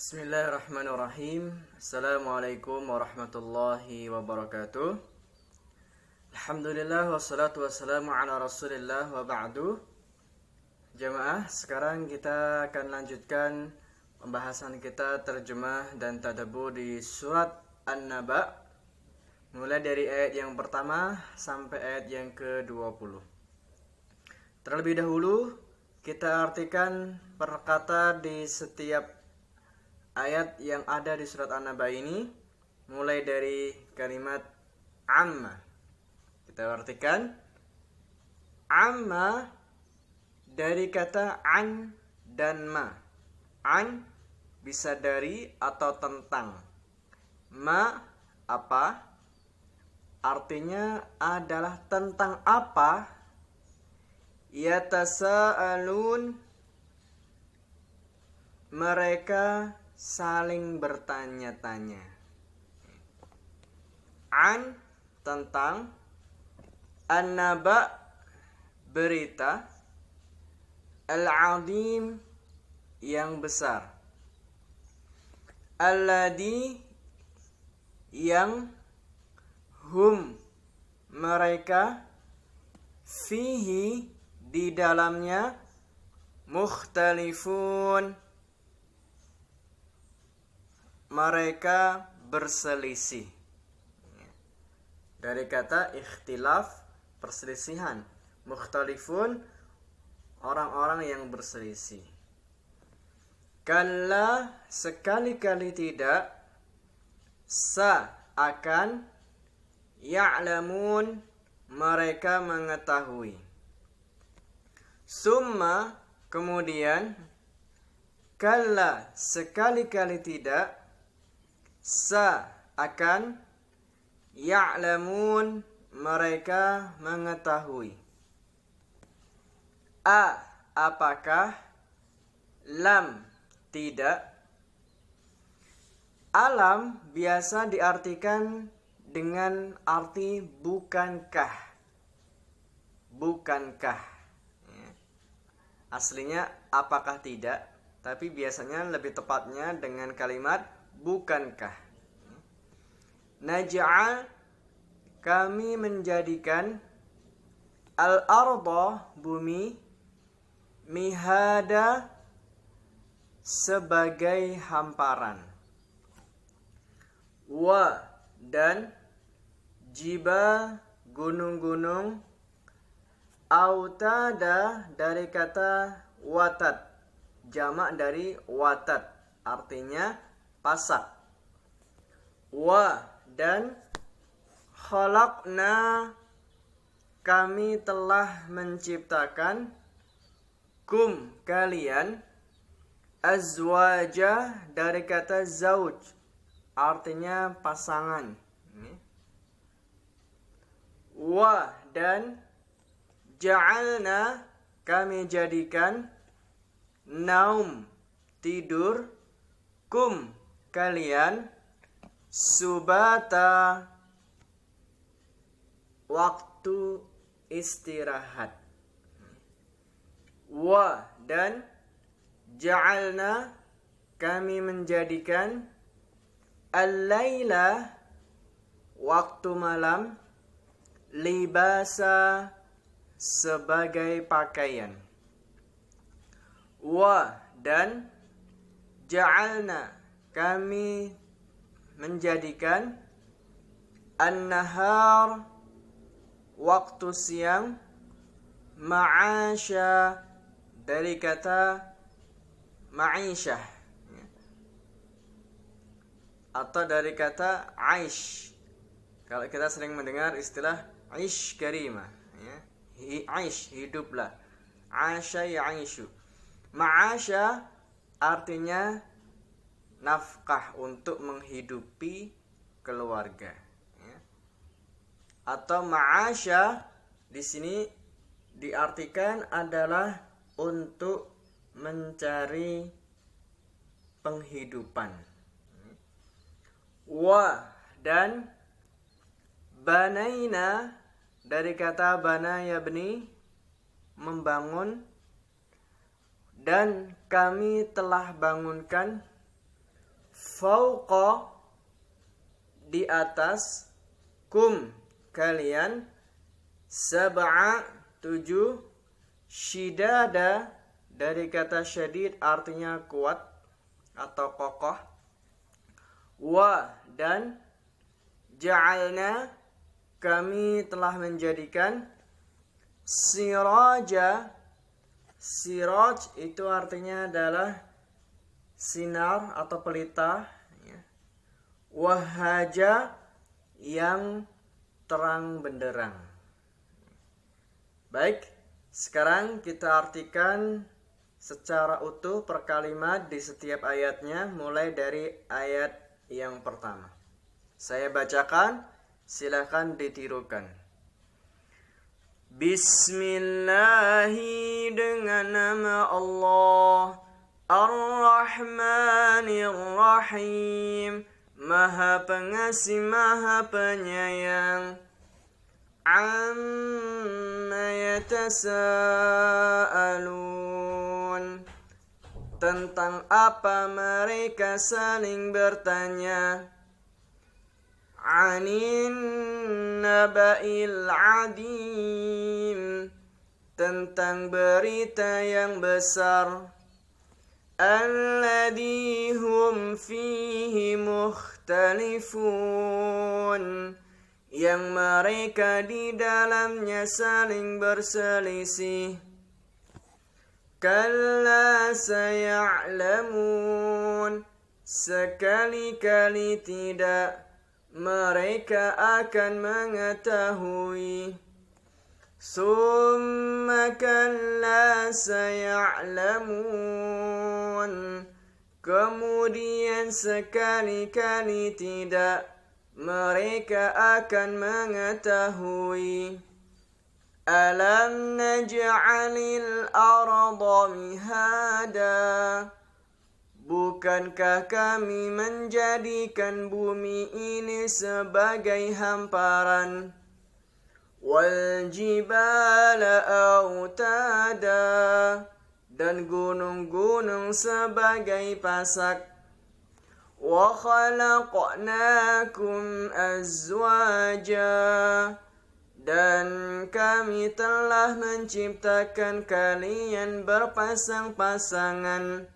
Bismillahirrahmanirrahim. Assalamualaikum warahmatullahi wabarakatuh. Alhamdulillah wassalatu wassalamu ala rasulillah wa ba'du. Jamaah, sekarang kita akan lanjutkan pembahasan kita terjemah dan tadabbur di surat An-Naba, mulai dari ayat yang pertama sampai ayat yang ke-20. Terlebih dahulu kita artikan per kata di setiap ayat yang ada di surat An-Naba ini, mulai dari kalimat amma. Kita artikan amma dari kata an dan ma. An bisa dari atau tentang. Ma apa? Artinya adalah tentang apa? Yatasaalun, mereka saling bertanya-tanya. An tentang, an-naba berita, al-azim yang besar, alladhi yang, hum mereka, fihi di dalamnya, mukhtalifun mereka berselisih. Dari kata ikhtilaf, perselisihan. Mukhtalifun, orang-orang yang berselisih. Kalla, sekali-kali tidak. Sa, akan. Ya'lamun, mereka mengetahui. Summa, kemudian. Kalla, sekali-kali tidak. Sa, akan. Ya'lamun, mereka mengetahui. A, apakah. Lam, tidak. Alam biasa diartikan dengan arti bukankah. Bukankah. Aslinya apakah tidak, tapi biasanya lebih tepatnya dengan kalimat bukankah. Naj'al, kami menjadikan, al-arda bumi, mihada sebagai hamparan, wa dan, jiba gunung-gunung, autada dari kata watat, jamak dari watat, artinya pasak. Wa dan, khalaqna kami telah menciptakan, kum kalian, azwaja dari kata zauj, artinya pasangan. Wa dan, ja'alna kami jadikan, naum tidur, kum kalian, subata waktu istirahat. Wa dan, ja'alna kami menjadikan, al-laila waktu malam, libasa sebagai pakaian. Wa dan, ja'alna kami menjadikan, an-nahar waktu siang, ma'asya dari kata ma'isyah atau dari kata aish. Kalau kita sering mendengar istilah aish karimah, aish hiduplah, asya ya'ishu. Ma'asya artinya nafkah untuk menghidupi keluarga. Atau ma'asya di sini diartikan adalah untuk mencari penghidupan. Wa dan, banaina dari kata bana yabni, membangun, dan kami telah bangunkan, fauqa di atas, kum kalian, sab'a 7, syidada dari kata syadid artinya kuat atau kokoh, wa dan ja'alna kami telah menjadikan, siraja, siraj itu artinya adalah sinar atau pelita, wahaja yang terang benderang. Baik, sekarang kita artikan secara utuh per kalimat di setiap ayatnya, mulai dari ayat yang pertama. Saya bacakan, silakan ditirukan. Bismillahi, dengan nama Allah, Ar-Rahmanir-Rahim, Maha Pengasih, Maha Penyayang. Amma yatasaalun, tentang apa mereka saling bertanya. Anin naba'il adim, tentang berita yang besar. Alladhi hum fihi mukhtalifun, yang mereka di dalamnya saling berselisih. Kalla saya'lamun, sekali-kali tidak, mereka akan mengetahui. Summa kalla saya'lamun, kemudian sekali-kali tidak, mereka akan mengetahui. Alam naj'alil arda mihada, bukankah kami menjadikan bumi ini sebagai hamparan? Wal jibala autada, dan gunung-gunung sebagai pasak. Wa khalaqnakum azwaja, dan kami telah menciptakan kalian berpasang-pasangan.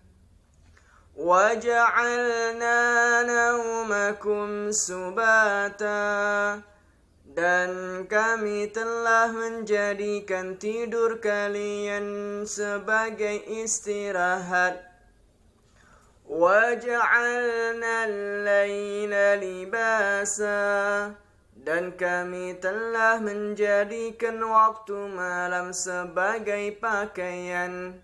Wa ja'alna naumakum subata, dan kami telah menjadikan tidur kalian sebagai istirahat. Wa ja'alna al-laila libasa, dan kami telah menjadikan waktu malam sebagai pakaian.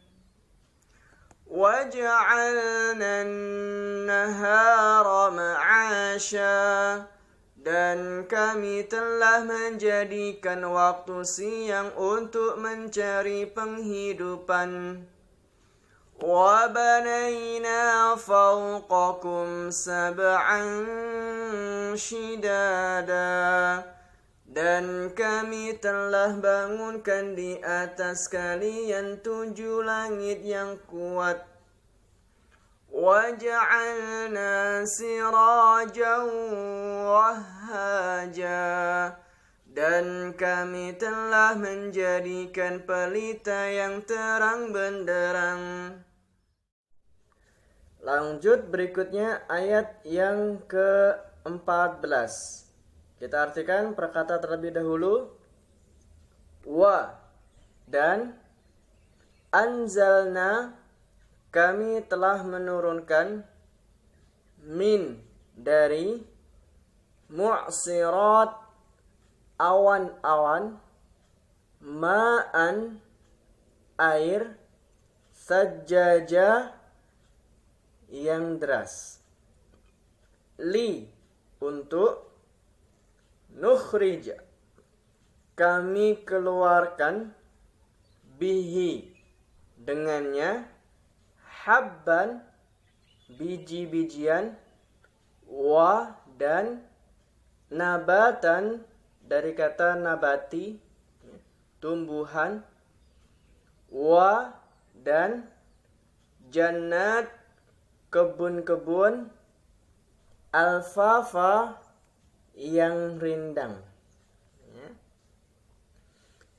Wa ja'alna an-nahara ma'asha, dan kami telah menjadikan waktu siang untuk mencari penghidupan. Wa banayna fawqakum sab'an shidada, dan kami telah bangunkan di atas kalian 7 langit yang kuat. Waja'alna sirajan wahhaja, dan kami telah menjadikan pelita yang terang benderang. Lanjut berikutnya ayat yang ke-14. Kita artikan perkata terlebih dahulu. Wa, dan anzalna, kami telah menurunkan, min, dari, mu'sirat, awan-awan, ma'an, air, sajjaja, yang deras, li, untuk, nukhrija, kami keluarkan, bihi, dengannya, habban, biji-bijian, wa, dan nabatan, dari kata nabati, tumbuhan, wa, dan jannat, kebun-kebun, Alfafa yang rindang. Ya.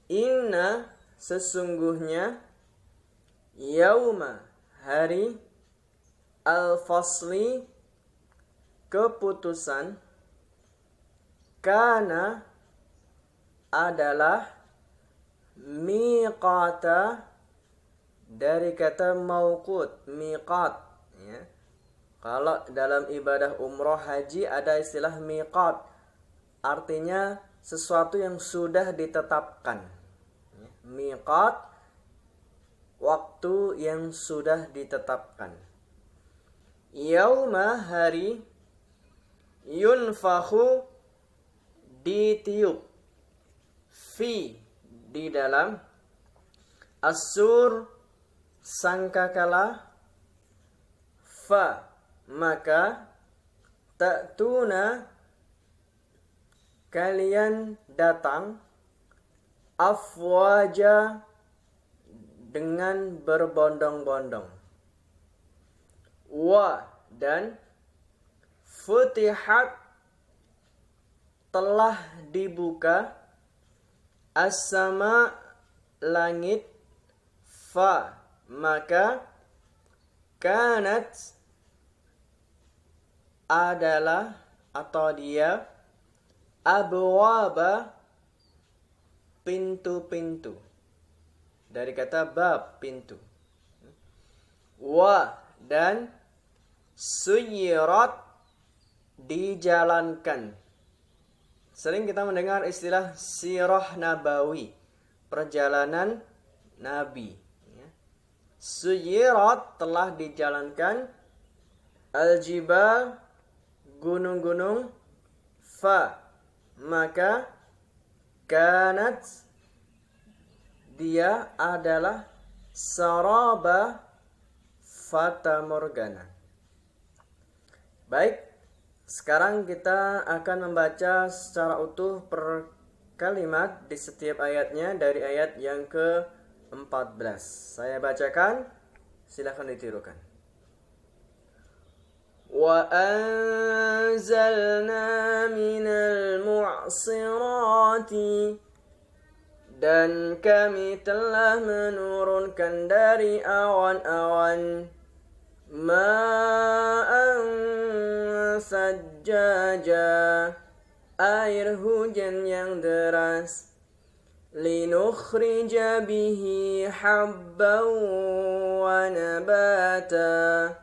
Inna sesungguhnya, yauma hari, al-fasli keputusan, kana adalah, miqata dari kata mauqut, miqat. Ya. Kalau dalam ibadah umroh haji ada istilah miqat, artinya sesuatu yang sudah ditetapkan. Miqat, waktu yang sudah ditetapkan. Yauma hari, yunfakhu ditiup, fi di dalam, as-sur sangkakala, fa maka, ta'tuna kalian datang, afwaja dengan berbondong-bondong, wa dan futihat telah dibuka, as-sama langit, fa maka, kanat adalah atau dia, abwaba pintu-pintu, dari kata bab pintu, wa dan suyirat dijalankan. Sering kita mendengar istilah sirah nabawi, perjalanan nabi. Suyirat telah dijalankan, al-jibal gunung-gunung, fa maka, kanat dia adalah, saraba fata morgana. Baik, sekarang kita akan membaca secara utuh per kalimat di setiap ayatnya dari ayat yang ke-14. Saya bacakan, silakan ditirukan. وَأَنزَلْنَا مِنَ الْمُعْصِرَاتِ dan kami telah menurunkan dari awan-awan, ma'an sajjaja air hujan yang deras, linukhrija bihi habban wa nabata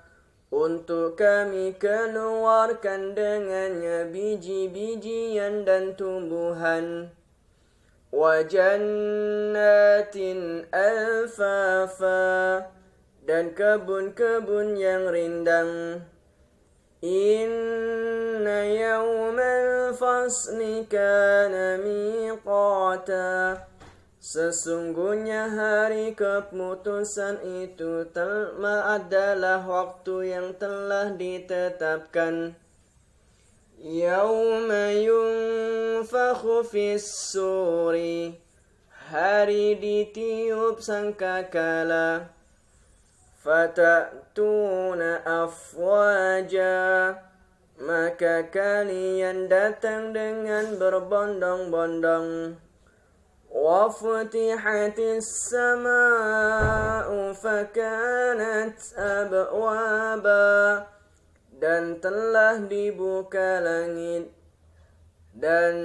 untuk kami keluarkan dengannya biji-bijian dan tumbuhan, wa jannatin alfafa dan kebun-kebun yang rindang, inna yawmal fasli kana miqata sesungguhnya hari keputusan itu adalah waktu yang telah ditetapkan. Yauma yunfakhu fis suri hari ditiup sangkakala, fatatuna afwaja maka kalian datang dengan berbondong-bondong, wa futihatis sama'u fakanat abwaba dan telah dibuka langit dan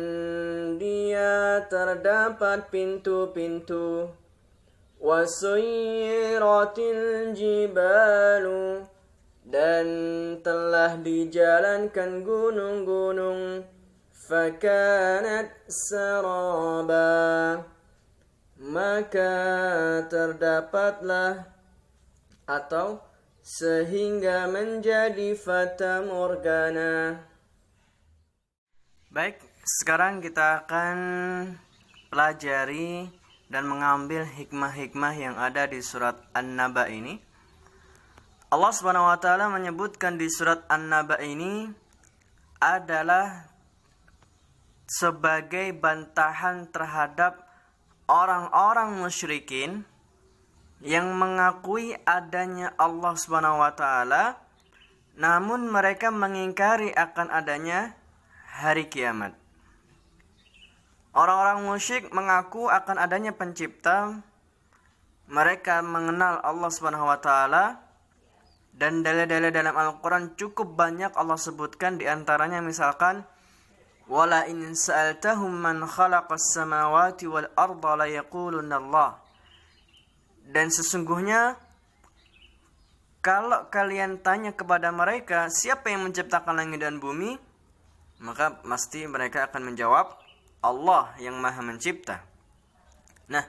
dia terdapat pintu-pintu, wa suyyiratil jibalu dan telah dijalankan gunung-gunung, fakanat saraba maka terdapatlah atau sehingga menjadi fata morgana. Baik, sekarang kita akan pelajari dan mengambil hikmah-hikmah yang ada di surat An-Naba ini. Allah Subhanahu wa taala menyebutkan di surat An-Naba ini adalah sebagai bantahan terhadap orang-orang musyrikin yang mengakui adanya Allah Subhanahu wa taala namun mereka mengingkari akan adanya hari kiamat. Orang-orang musyrik mengaku akan adanya pencipta. Mereka mengenal Allah Subhanahu wa taala, dan dalil-dalil dalam Al-Qur'an cukup banyak Allah sebutkan, di antaranya misalkan wala in sa'altahum man khalaqas samawati wal arda la yaqulunna Allah. Dan sesungguhnya kalau kalian tanya kepada mereka siapa yang menciptakan langit dan bumi, maka pasti mereka akan menjawab Allah yang Maha Mencipta. Nah,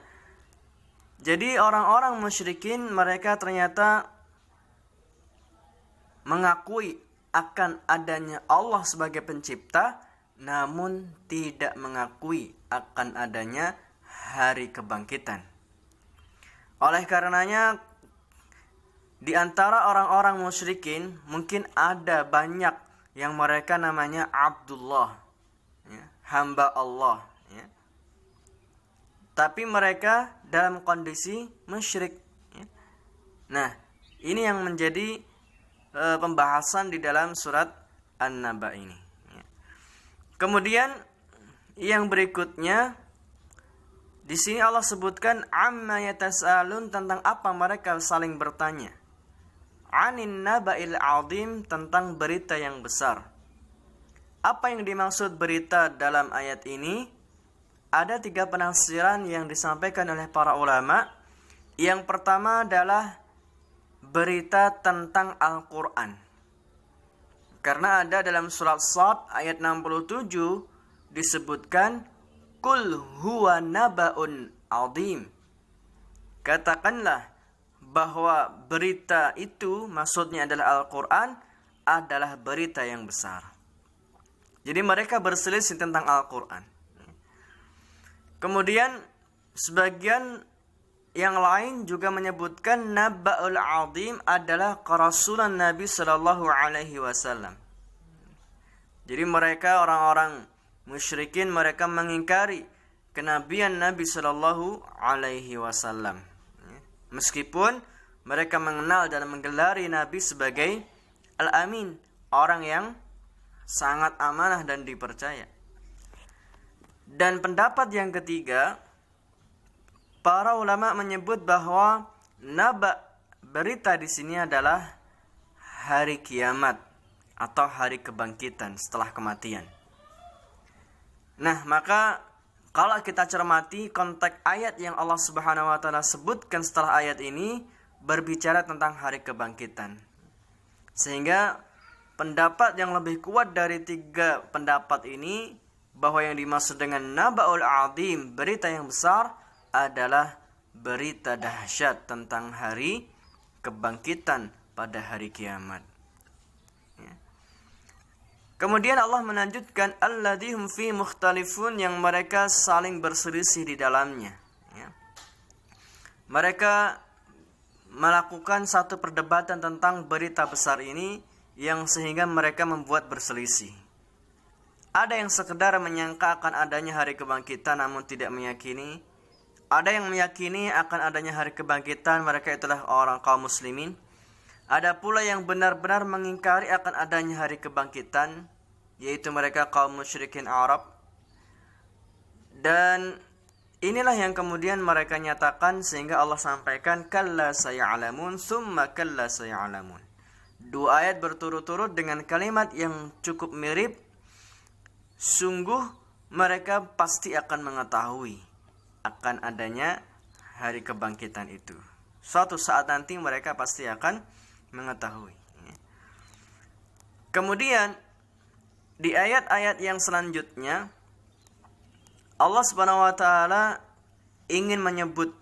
jadi orang-orang musyrikin mereka ternyata mengakui akan adanya Allah sebagai pencipta, namun tidak mengakui akan adanya hari kebangkitan. Oleh karenanya, di antara orang-orang musyrikin mungkin ada banyak yang mereka namanya Abdullah, ya, hamba Allah, ya. Tapi mereka dalam kondisi musyrik, ya. Nah, ini yang menjadi pembahasan di dalam surat An-Naba ini, ya. Kemudian yang berikutnya di sini Allah sebutkan amma yatasaalun, tentang apa mereka saling bertanya. Anin naba'il azim, tentang berita yang besar. Apa yang dimaksud berita dalam ayat ini? Ada 3 penafsiran yang disampaikan oleh para ulama. Yang pertama adalah berita tentang Al-Quran. Karena ada dalam surat Shad ayat 67 disebutkan Qul huwa naba'un azim. Katakanlah bahwa berita itu, maksudnya adalah Al-Quran, adalah berita yang besar. Jadi mereka berselisih tentang Al-Quran. Kemudian sebagian yang lain juga menyebutkan Naba'ul Azim adalah kerasulan Nabi Sallallahu Alaihi Wasallam. Jadi mereka orang-orang musyrikin mereka mengingkari kenabian Nabi Sallallahu Alaihi Wasallam. Meskipun mereka mengenal dan menggelari Nabi sebagai Al-Amin, orang yang sangat amanah dan dipercaya. Dan pendapat yang ketiga, para ulama menyebut bahwa naba, berita di sini adalah hari kiamat atau hari kebangkitan setelah kematian. Nah, maka kalau kita cermati konteks ayat yang Allah Subhanahu wa taala sebutkan setelah ayat ini berbicara tentang hari kebangkitan. Sehingga pendapat yang lebih kuat dari 3 pendapat ini, bahwa yang dimaksud dengan Naba'ul Azim, berita yang besar, adalah berita dahsyat tentang hari kebangkitan pada hari kiamat. Ya. Kemudian Allah melanjutkan alladzihum fi mukhtalifun, yang mereka saling berselisih di dalamnya. Ya. Mereka melakukan satu perdebatan tentang berita besar ini, yang sehingga mereka membuat berselisih. Ada yang sekedar menyangka akan adanya hari kebangkitan namun tidak meyakini. Ada yang meyakini akan adanya hari kebangkitan, mereka itulah orang kaum muslimin. Ada pula yang benar-benar mengingkari akan adanya hari kebangkitan, yaitu mereka kaum musyrikin Arab. Dan inilah yang kemudian mereka nyatakan, sehingga Allah sampaikan kalla saya'lamun summa kalla saya'lamun. 2 ayat berturut-turut dengan kalimat yang cukup mirip. Sungguh mereka pasti akan mengetahui akan adanya hari kebangkitan itu. Suatu saat nanti mereka pasti akan mengetahui. Kemudian di ayat-ayat yang selanjutnya Allah Subhanahu wa taala ingin menyebut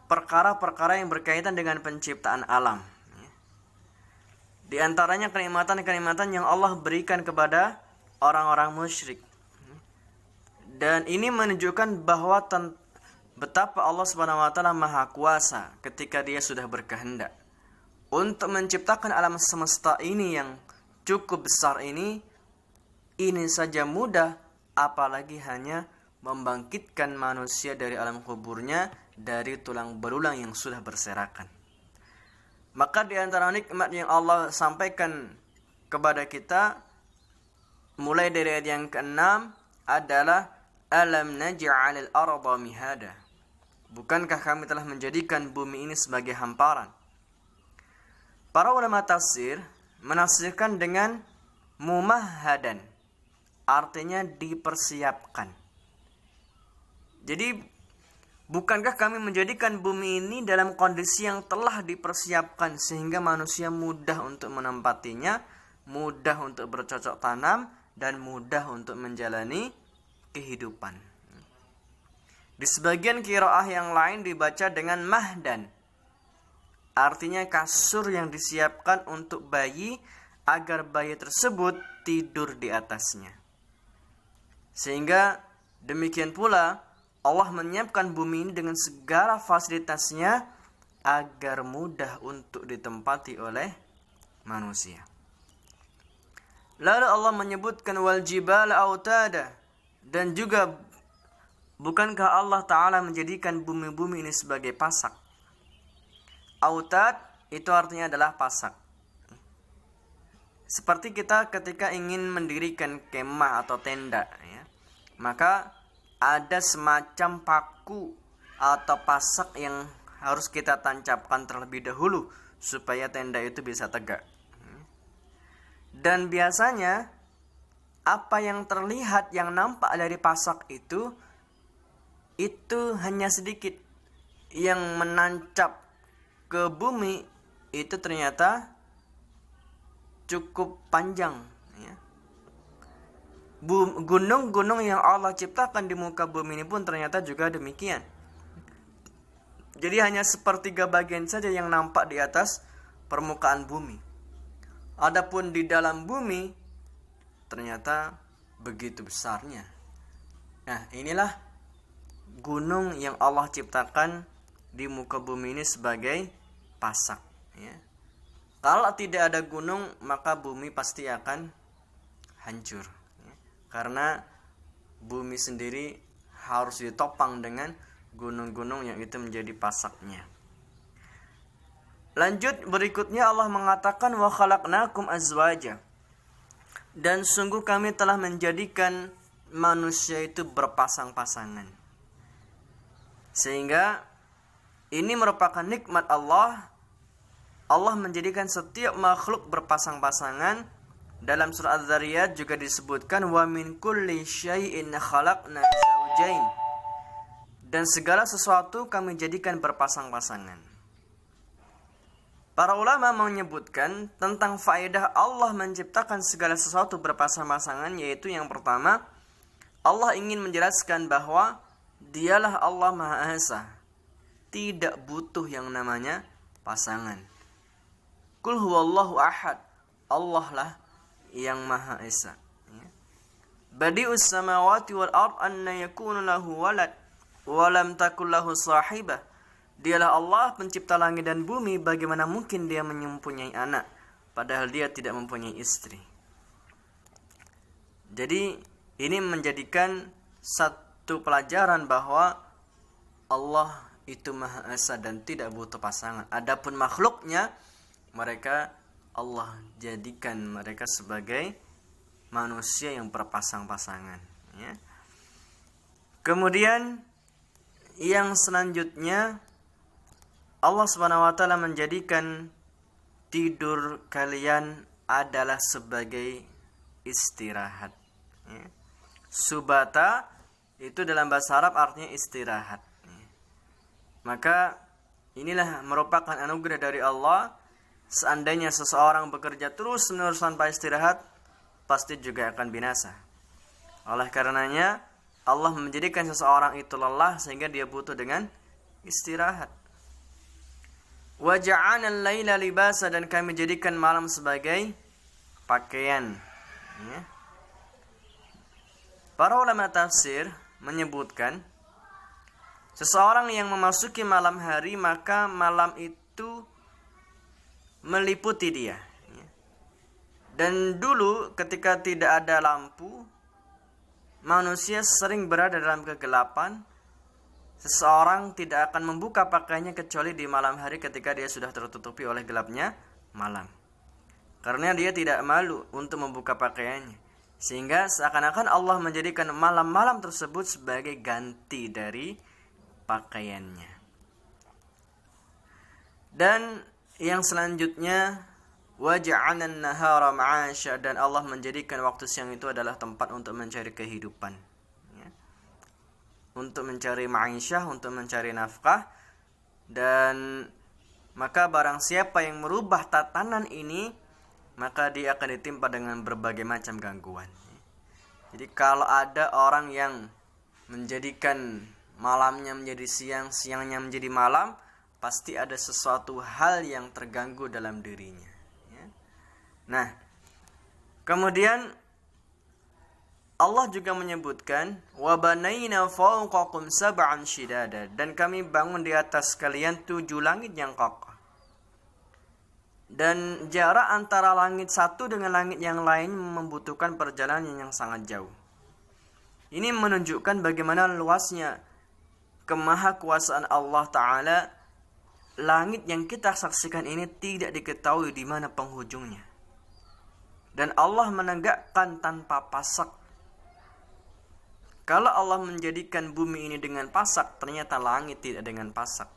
perkara-perkara yang berkaitan dengan penciptaan alam. Di antaranya kenikmatan-kenikmatan yang Allah berikan kepada orang-orang musyrik. Dan ini menunjukkan bahwa betapa Allah Subhanahu wa taala Maha Kuasa ketika Dia sudah berkehendak untuk menciptakan alam semesta ini yang cukup besar ini saja mudah, apalagi hanya membangkitkan manusia dari alam kuburnya, dari tulang belulang yang sudah berserakan. Maka di antara nikmat yang Allah sampaikan kepada kita mulai dari ayat yang ke-6 adalah alam naj'alil arda mihada. Bukankah kami telah menjadikan bumi ini sebagai hamparan? Para ulama tafsir menafsirkan dengan mumahhadan, artinya dipersiapkan. Jadi bukankah kami menjadikan bumi ini dalam kondisi yang telah dipersiapkan sehingga manusia mudah untuk menempatinya, mudah untuk bercocok tanam, dan mudah untuk menjalani kehidupan. Di sebagian qiraah yang lain dibaca dengan mahdan, artinya kasur yang disiapkan untuk bayi agar bayi tersebut tidur di atasnya. Sehingga demikian pula Allah menyiapkan bumi ini dengan segala fasilitasnya agar mudah untuk ditempati oleh manusia. Lalu Allah menyebutkan wal jibala autada, dan juga bukankah Allah Ta'ala menjadikan bumi-bumi ini sebagai pasak? Autad itu artinya adalah pasak. Seperti kita ketika ingin mendirikan kemah atau tenda, ya, maka ada semacam paku atau pasak yang harus kita tancapkan terlebih dahulu supaya tenda itu bisa tegak. Dan biasanya apa yang terlihat, yang nampak dari pasak itu hanya sedikit. Yang menancap ke bumi itu ternyata cukup panjang, ya. Gunung-gunung yang Allah ciptakan di muka bumi ini pun ternyata juga demikian. Jadi hanya sepertiga bagian saja yang nampak di atas permukaan bumi. Adapun di dalam bumi ternyata begitu besarnya. Nah, inilah gunung yang Allah ciptakan di muka bumi ini sebagai pasak, ya. Kalau tidak ada gunung, maka bumi pasti akan hancur, ya. Karena bumi sendiri harus ditopang dengan gunung-gunung yang itu menjadi pasaknya. Lanjut berikutnya Allah mengatakan wa khalaqnakum azwaja, dan sungguh kami telah menjadikan manusia itu berpasang-pasangan. Sehingga ini merupakan nikmat Allah. Allah menjadikan setiap makhluk berpasang-pasangan. Dalam surah Az-Zariyat juga disebutkan wa min kulli syai'in khalaqna zawjain, dan segala sesuatu kami jadikan berpasang-pasangan. Para ulama menyebutkan tentang faedah Allah menciptakan segala sesuatu berpasang-pasangan, yaitu yang pertama, Allah ingin menjelaskan bahwa Dialah Allah Maha Esa, tidak butuh yang namanya pasangan. Qul huwallahu ahad, Allah lah yang Maha Esa. Badi'us samawati wal ard anna yakunu lahu walad wa lam takul lahu sahibah. Dialah Allah pencipta langit dan bumi, bagaimana mungkin dia mempunyai anak padahal dia tidak mempunyai istri. Jadi ini menjadikan satu pelajaran bahwa Allah itu Maha Esa dan tidak butuh pasangan. Adapun makhluknya, mereka Allah jadikan mereka sebagai manusia yang berpasang-pasangan, ya. Kemudian yang selanjutnya, Allah Subhanahu wa taala menjadikan tidur kalian adalah sebagai istirahat, ya. Subata itu dalam bahasa Arab artinya istirahat, ya. Maka inilah merupakan anugerah dari Allah. Seandainya seseorang bekerja terus-menerus tanpa istirahat, pasti juga akan binasa. Oleh karenanya Allah menjadikan seseorang itu lelah sehingga dia butuh dengan istirahat. Wa ja'alna al-laila libasa, dan kami jadikan malam sebagai pakaian, ya. Para ulama tafsir menyebutkan seseorang yang memasuki malam hari, maka malam itu meliputi dia, ya. Dan dulu ketika tidak ada lampu, manusia sering berada dalam kegelapan. Seseorang tidak akan membuka pakaiannya kecuali di malam hari ketika dia sudah tertutupi oleh gelapnya malam. karena dia tidak malu untuk membuka pakaiannya, sehingga seakan-akan Allah menjadikan malam-malam tersebut sebagai ganti dari pakaiannya. Dan yang selanjutnya, waja'alna an-nahara ma'asya, dan Allah menjadikan waktu siang itu adalah tempat untuk mencari kehidupan, ya. Untuk mencari ma'isyah, untuk mencari nafkah. Dan maka barang siapa yang merubah tatanan ini, maka dia akan ditimpa dengan berbagai macam gangguan. Jadi kalau ada orang yang menjadikan malamnya menjadi siang, siangnya menjadi malam, pasti ada sesuatu hal yang terganggu dalam dirinya, ya. Nah, kemudian Allah juga menyebutkan wa banaina fawqakum sab'an shidada, dan kami bangun di atas kalian 7 langit yang kokoh. Dan jarak antara langit satu dengan langit yang lain membutuhkan perjalanan yang sangat jauh. Ini menunjukkan bagaimana luasnya kemahakuasaan Allah Ta'ala. Langit yang kita saksikan ini tidak diketahui di mana penghujungnya. Dan Allah menegakkan tanpa pasak. Kalau Allah menjadikan bumi ini dengan pasak, ternyata langit tidak dengan pasak.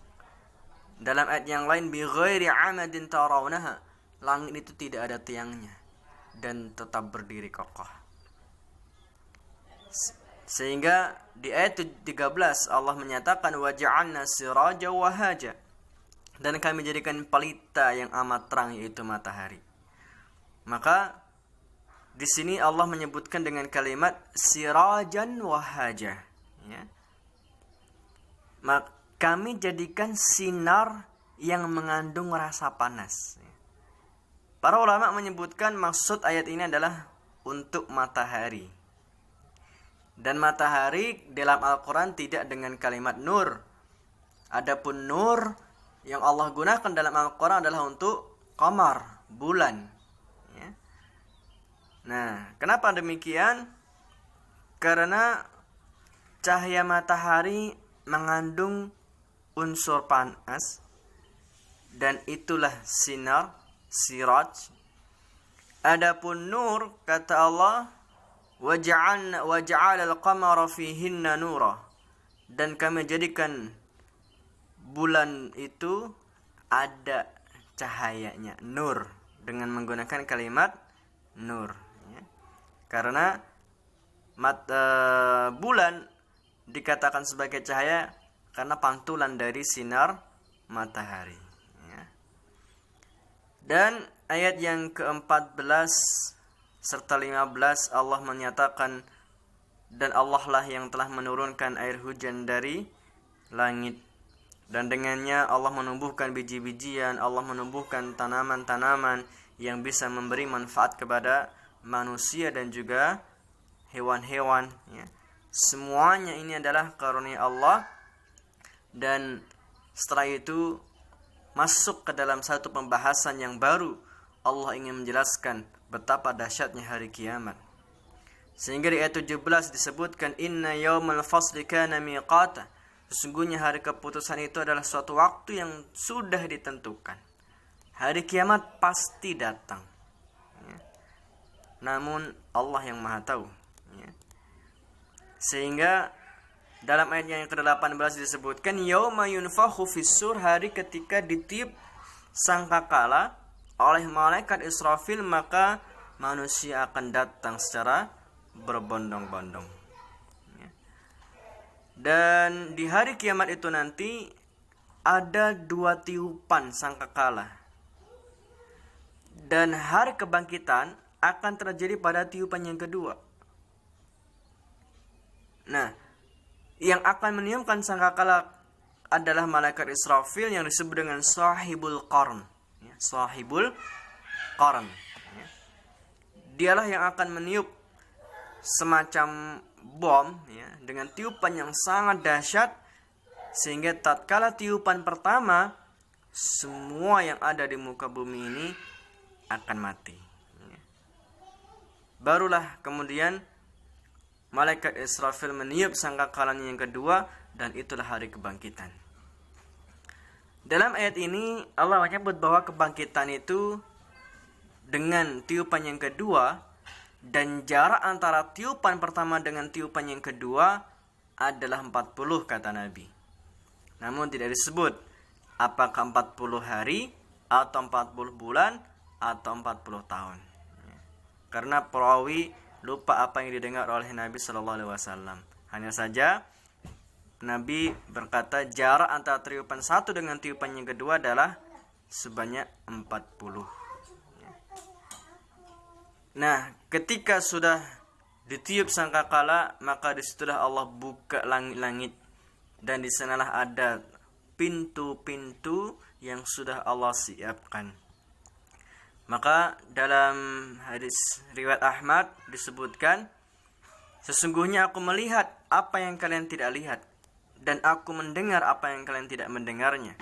Dalam ayat yang lain, bi ghairi amadin tarawnaha, langit itu tidak ada tiangnya dan tetap berdiri kokoh. Sehingga di ayat 13 Allah menyatakan waja'alna siraja wahaja, dan kami jadikan pelita yang amat terang, yaitu matahari. Maka di sini Allah menyebutkan dengan kalimat sirajan wahaja, ya. Kami jadikan sinar yang mengandung rasa panas. Para ulama menyebutkan maksud ayat ini adalah untuk matahari. Dan matahari dalam Al-Quran tidak dengan kalimat nur. Adapun nur yang Allah gunakan dalam Al-Quran adalah untuk qamar, bulan, ya. Nah, kenapa demikian? Karena cahaya matahari mengandung unsur panas, dan itulah sinar, siraj. Adapun nur, kata Allah, waja'ala al-qamara fihinna nura, dan kami jadikan bulan itu ada cahayanya, nur, dengan menggunakan kalimat nur, ya. Karena bulan dikatakan sebagai cahaya karena pantulan dari sinar matahari, ya. Dan ayat yang ke-14 serta 15 Allah menyatakan, dan Allah lah yang telah menurunkan air hujan dari langit, dan dengannya Allah menumbuhkan biji-bijian, Allah menumbuhkan tanaman-tanaman yang bisa memberi manfaat kepada manusia dan juga hewan-hewan, ya. Semuanya ini adalah karunia Allah. Dan setelah itu masuk ke dalam satu pembahasan yang baru. Allah ingin menjelaskan betapa dahsyatnya hari kiamat. Sehingga di ayat 17 disebutkan inna yaumal fasli kana miqata, sesungguhnya hari keputusan itu adalah suatu waktu yang sudah ditentukan. Hari kiamat pasti datang, ya. Namun Allah yang Maha tahu, ya. Sehingga dalam ayat yang ke-18 disebutkan yauma yunfakhu fis-sur, hari ketika ditiup sangkakala oleh malaikat Israfil, maka manusia akan datang secara berbondong-bondong, ya. Dan di hari kiamat itu nanti ada 2 tiupan sangkakala, dan hari kebangkitan akan terjadi pada tiupan yang kedua. Nah, yang akan meniupkan sangkakala adalah malaikat Israfil yang disebut dengan sahibul qarn, ya, sahibul qarn, ya. Dialah yang akan meniup semacam bom, ya, dengan tiupan yang sangat dahsyat, sehingga tatkala tiupan pertama semua yang ada di muka bumi ini akan mati, ya. Barulah kemudian malaikat Israfil meniup sangkakalanya yang kedua, dan itulah hari kebangkitan. Dalam ayat ini Allah menyebut bahwa kebangkitan itu dengan tiupan yang kedua, dan jarak antara tiupan pertama dengan tiupan yang kedua adalah 40 kata Nabi. Namun tidak disebut apakah 40 hari atau 40 bulan atau 40 tahun. Karena perawi lupa apa yang didengar oleh Nabi Shallallahu Alaihi Wasallam. Hanya saja Nabi berkata jarak antara tiupan satu dengan tiupan yang kedua adalah sebanyak 40. Nah, ketika sudah ditiup sangkakala, maka disitulah Allah buka langit-langit, dan di sanalah ada pintu-pintu yang sudah Allah siapkan. Maka dalam hadis riwayat Ahmad disebutkan, sesungguhnya aku melihat apa yang kalian tidak lihat, dan aku mendengar apa yang kalian tidak mendengarnya.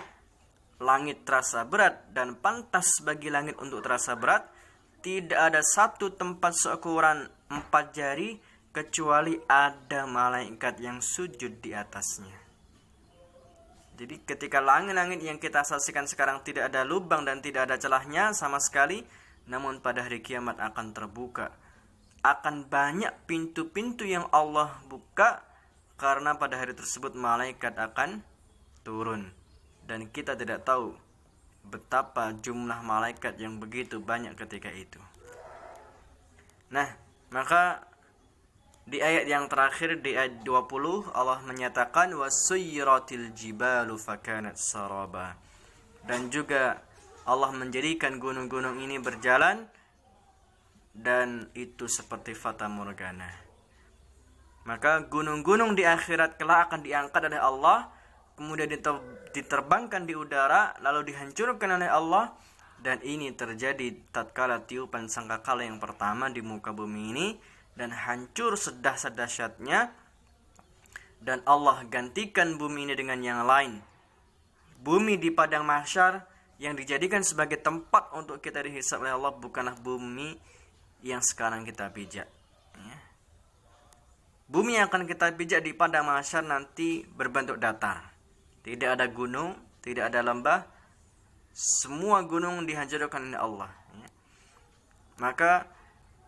Langit terasa berat, dan pantas bagi langit untuk terasa berat. Tidak ada satu tempat seukuran 4 jari kecuali ada malaikat yang sujud di atasnya. Jadi ketika langit-langit yang kita saksikan sekarang tidak ada lubang dan tidak ada celahnya sama sekali, namun pada hari kiamat akan terbuka. Akan banyak pintu-pintu yang Allah buka, karena pada hari tersebut malaikat akan turun. Dan kita tidak tahu betapa jumlah malaikat yang begitu banyak ketika itu. Nah, maka di ayat yang terakhir, di ayat 20, Allah menyatakan wasuyyiratil jibalu fakanat saraba. Dan juga Allah menjadikan gunung-gunung ini berjalan, dan itu seperti fata morgana. Maka gunung-gunung di akhirat kelak akan diangkat oleh Allah, kemudian diterbangkan di udara, lalu dihancurkan oleh Allah. Dan ini terjadi tatkala tiupan sangkakala yang pertama di muka bumi ini, dan hancur sedah-sedahsyatnya, dan Allah gantikan bumi ini dengan yang lain. Bumi di padang mahsyar yang dijadikan sebagai tempat untuk kita dihisab oleh Allah bukanlah bumi yang sekarang kita pijak. Bumi yang akan kita pijak di padang mahsyar nanti berbentuk datar. Tidak ada gunung, tidak ada lembah. Semua gunung dihancurkan oleh Allah. Maka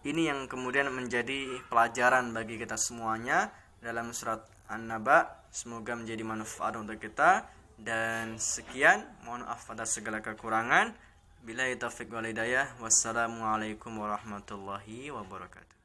ini yang kemudian menjadi pelajaran bagi kita semuanya dalam surat An-Naba. Semoga menjadi manfaat untuk kita. Dan sekian, mohon maaf atas segala kekurangan. Billahi taufiq wal hidayah. Wassalamualaikum warahmatullahi wabarakatuh.